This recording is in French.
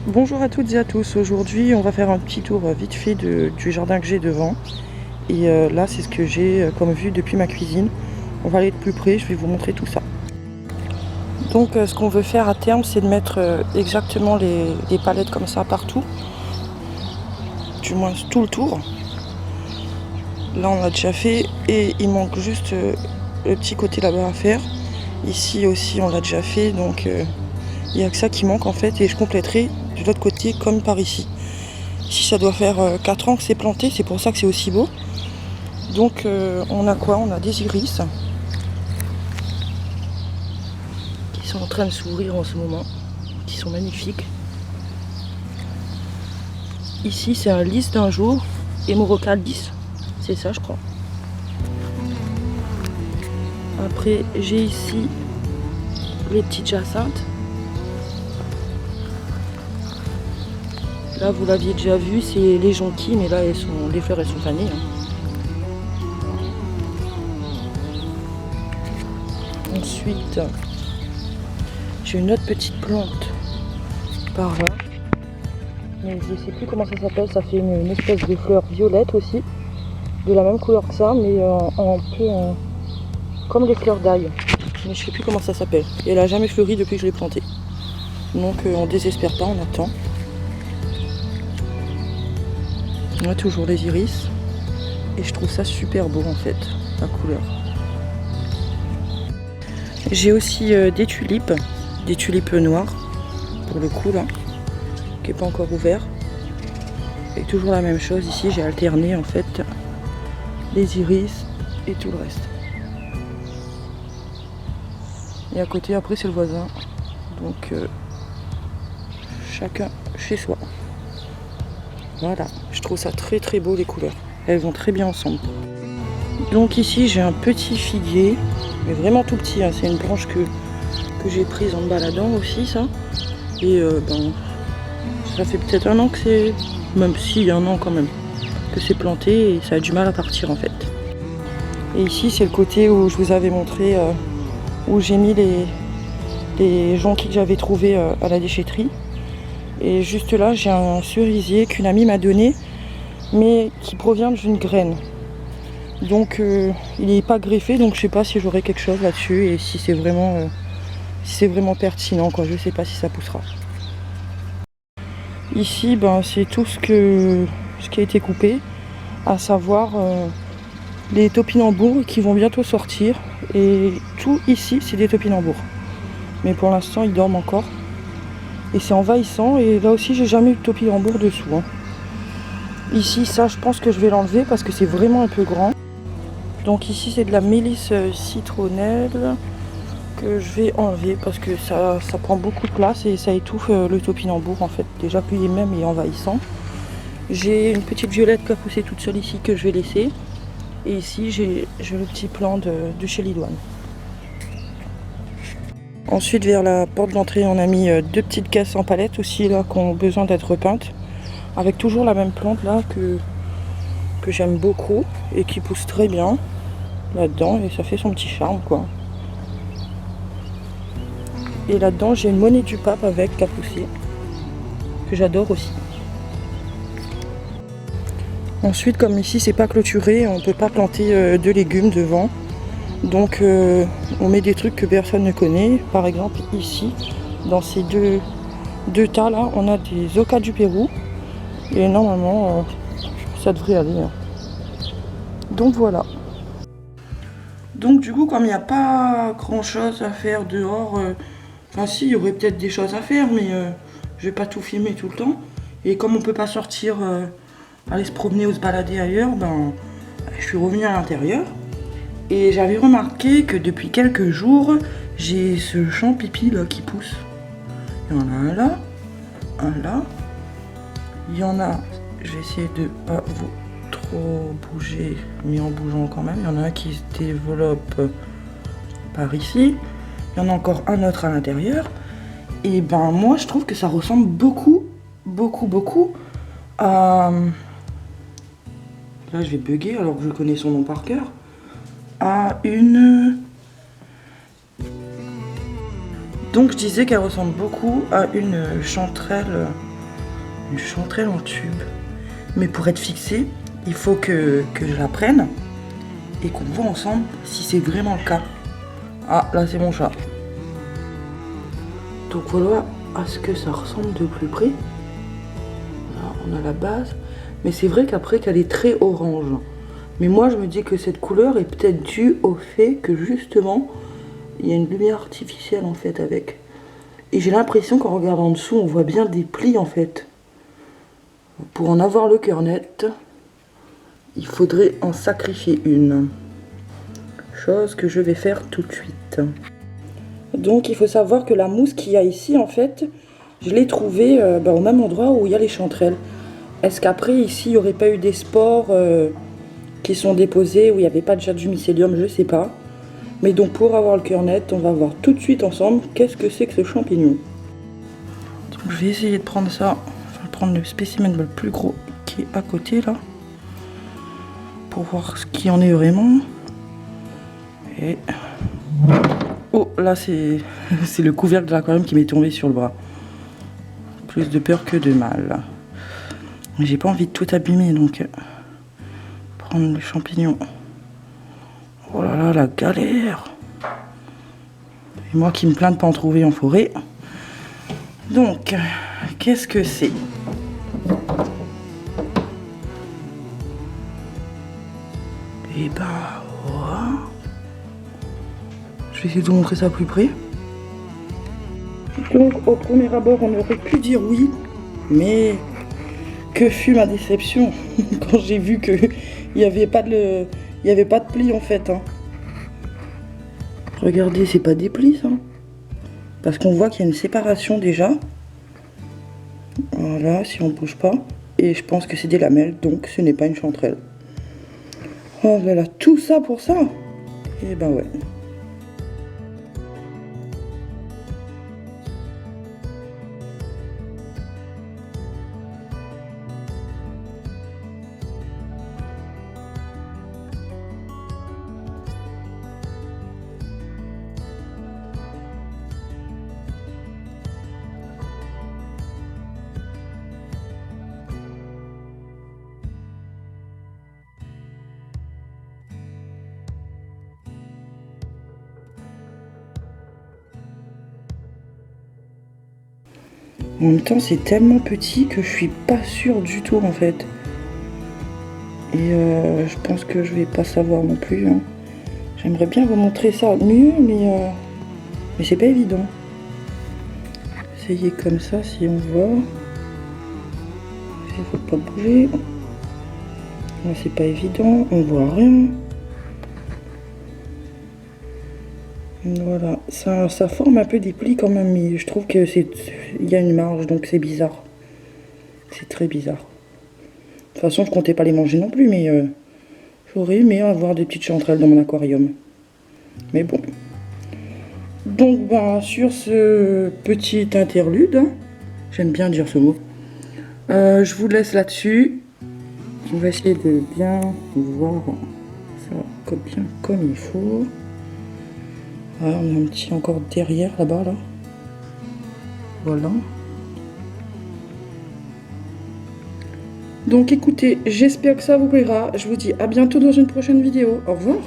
Bonjour à toutes et à tous, aujourd'hui on va faire un petit tour vite fait du jardin que j'ai devant. Et là c'est ce que j'ai comme vue depuis ma cuisine. On va aller de plus près, je vais vous montrer tout ça. Donc ce qu'on veut faire à terme c'est de mettre exactement les palettes comme ça partout. Du moins tout le tour. Là on l'a déjà fait et il manque juste le petit côté là-bas à faire. Ici aussi on l'a déjà fait, donc il n'y a que ça qui manque en fait et je compléterai de l'autre côté comme par ici. Ici ça doit faire 4 ans que c'est planté, c'est pour ça que c'est aussi beau. Donc on a quoi? On a des iris qui sont en train de s'ouvrir en ce moment, qui sont magnifiques. Ici c'est un lys d'un jour, Hémoroca lys, c'est ça je crois. Après j'ai ici les petites jacinthes. Là vous l'aviez déjà vu, c'est les jonquilles, mais là les fleurs elles sont fanées. Ensuite j'ai une autre petite plante par là. Mais je sais plus comment ça s'appelle, ça fait une espèce de fleur violette aussi. De la même couleur que ça, mais un peu comme les fleurs d'ail. Mais je sais plus comment ça s'appelle. Et elle a jamais fleuri depuis que je l'ai plantée. Donc on désespère pas, on attend. On a toujours les iris. Et je trouve ça super beau en fait, la couleur. J'ai aussi des tulipes noires, pour le coup là, qui n'est pas encore ouvert. Et toujours la même chose ici, j'ai alterné en fait les iris et tout le reste. Et à côté après c'est le voisin, donc chacun chez soi. Voilà, je trouve ça très très beau les couleurs, elles vont très bien ensemble. Donc ici j'ai un petit figuier, mais vraiment tout petit, hein. C'est une branche que j'ai prise en me baladant aussi ça. Et ça fait peut-être un an que c'est, même si un an quand même, que c'est planté et ça a du mal à partir en fait. Et ici c'est le côté où je vous avais montré, où j'ai mis les jonquilles que j'avais trouvées à la déchetterie. Et juste là j'ai un cerisier qu'une amie m'a donné, mais qui provient d'une graine. Donc il n'est pas greffé, donc je sais pas si j'aurai quelque chose là-dessus et si c'est vraiment pertinent quoi, je sais pas si ça poussera. Ici c'est tout ce qui a été coupé, à savoir les topinambours qui vont bientôt sortir. Et tout ici c'est des topinambours. Mais pour l'instant ils dorment encore. Et c'est envahissant, et là aussi j'ai jamais eu de topinambour dessous. Hein. Ici ça je pense que je vais l'enlever parce que c'est vraiment un peu grand. Donc ici c'est de la mélisse citronnelle que je vais enlever parce que ça prend beaucoup de place et ça étouffe le topinambour en fait. Déjà puis même il est envahissant. J'ai une petite violette qui a poussé toute seule ici que je vais laisser. Et ici j'ai le petit plant de chez Lidoine. Ensuite vers la porte d'entrée on a mis deux petites caisses en palette aussi là qui ont besoin d'être repeintes. Avec toujours la même plante là que j'aime beaucoup et qui pousse très bien là-dedans et ça fait son petit charme quoi. Et là-dedans j'ai une monnaie du pape avec qui a poussé, que j'adore aussi. Ensuite comme ici c'est pas clôturé, on peut pas planter de légumes devant. Donc on met des trucs que personne ne connaît. Par exemple ici, dans ces deux tas là, on a des ocas du Pérou. Et normalement ça devrait aller. Hein. Donc voilà. Donc du coup comme il n'y a pas grand chose à faire dehors, enfin si il y aurait peut-être des choses à faire mais je vais pas tout filmer tout le temps. Et comme on peut pas sortir, aller se promener ou se balader ailleurs, je suis revenue à l'intérieur. Et j'avais remarqué que depuis quelques jours, j'ai ce champ pipi là qui pousse. Il y en a un là, un là. Il y en a, je vais essayer de pas vous trop bouger, mais en bougeant quand même. Il y en a un qui se développe par ici. Il y en a encore un autre à l'intérieur. Et moi je trouve que ça ressemble beaucoup à... Là je vais bugger alors que je connais son nom par cœur. À une... Donc je disais qu'elle ressemble beaucoup à une chanterelle Une chanterelle en tube. Mais pour être fixée, il faut que je la prenne et qu'on voit ensemble si c'est vraiment le cas. Ah, là c'est mon chat. Donc voilà à ce que ça ressemble de plus près. Là, on a la base. Mais c'est vrai qu'après qu'elle est très orange. Mais moi je me dis que cette couleur est peut-être due au fait que justement il y a une lumière artificielle en fait avec. Et j'ai l'impression qu'en regardant en dessous on voit bien des plis en fait. Pour en avoir le cœur net, il faudrait en sacrifier une. Chose que je vais faire tout de suite. Donc il faut savoir que la mousse qu'il y a ici en fait, je l'ai trouvée au même endroit où il y a les chanterelles. Est-ce qu'après ici il n'y aurait pas eu des spores qui sont déposés où il n'y avait pas déjà du mycélium, je sais pas. Mais donc pour avoir le cœur net, on va voir tout de suite ensemble qu'est-ce que c'est que ce champignon. Donc je vais essayer de prendre ça, je vais prendre le spécimen le plus gros qui est à côté là, pour voir ce qu'il en est vraiment. Et oh là c'est le couvercle de l'aquarium qui m'est tombé sur le bras. Plus de peur que de mal. Mais j'ai pas envie de tout abîmer donc prendre le champignon. Oh là là, la galère. Et moi qui me plains de pas en trouver en forêt. Donc, qu'est-ce que c'est? Et ben, voilà. Je vais essayer de vous montrer ça plus près. Donc, au premier abord, on aurait pu dire oui, mais que fut ma déception quand j'ai vu que il n'y avait pas de plis en fait. Hein. Regardez, c'est pas des plis ça. Parce qu'on voit qu'il y a une séparation déjà. Voilà, si on bouge pas. Et je pense que c'est des lamelles, donc ce n'est pas une chanterelle. Oh là là, tout ça pour ça? Et ben ouais. En même temps, c'est tellement petit que je suis pas sûre du tout en fait. Et je pense que je vais pas savoir non plus. Hein. J'aimerais bien vous montrer ça mieux, mais c'est pas évident. Essayez comme ça si on voit. Il faut pas bouger. Là, c'est pas évident, on voit rien. Voilà, ça forme un peu des plis quand même, mais je trouve que il y a une marge, donc c'est bizarre. C'est très bizarre. De toute façon, je comptais pas les manger non plus, mais j'aurais aimé avoir des petites chanterelles dans mon aquarium. Mais bon. Donc, ben, sur ce petit interlude, hein, j'aime bien dire ce mot, je vous laisse là-dessus. On va essayer de bien voir ça comme il faut. Voilà, on a un petit encore derrière là-bas là. Voilà. Donc écoutez, j'espère que ça vous plaira. Je vous dis à bientôt dans une prochaine vidéo. Au revoir.